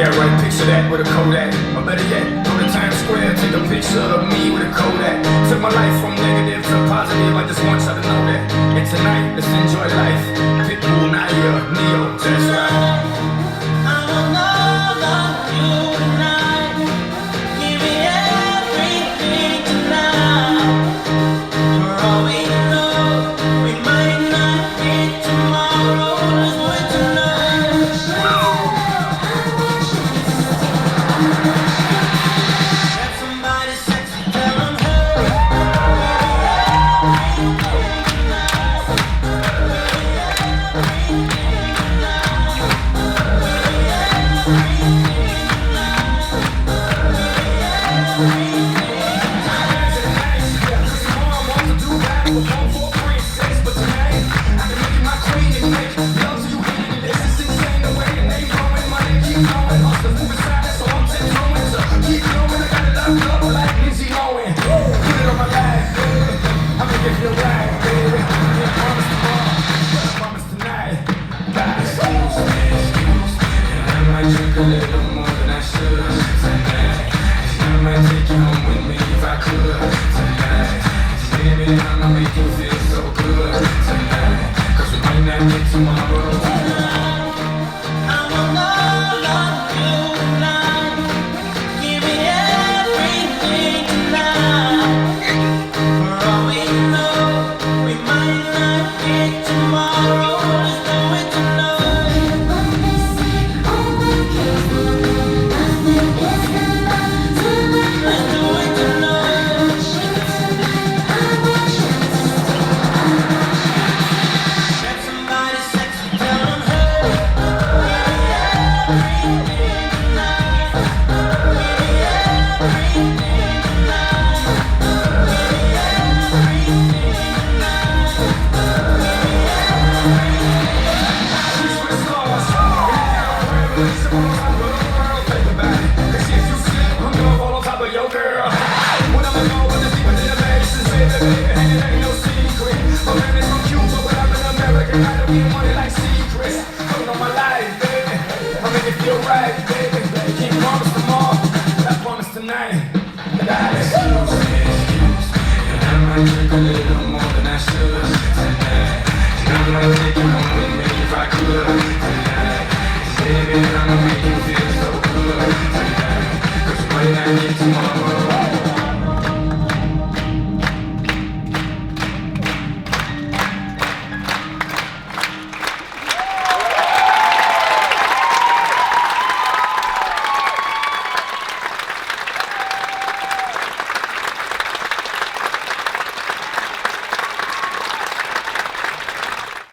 Yeah, right, picture that with a Kodak. Or better yet, go to Times Square, take a picture of me with a Kodak. Took my life from negative to positive, I just want y'all to know that. And tonight, let's enjoy life. Pitbull, Naya, Neo, that's right. Drink a little more than I should tonight. I might take you home with me if I could tonight. Baby, I'ma make you feel so good tonight. 'Cause we might not get tomorrow. Right, baby, can't promise tomorrow, but I promise tonight. God, excuse me, and I might drink a little more.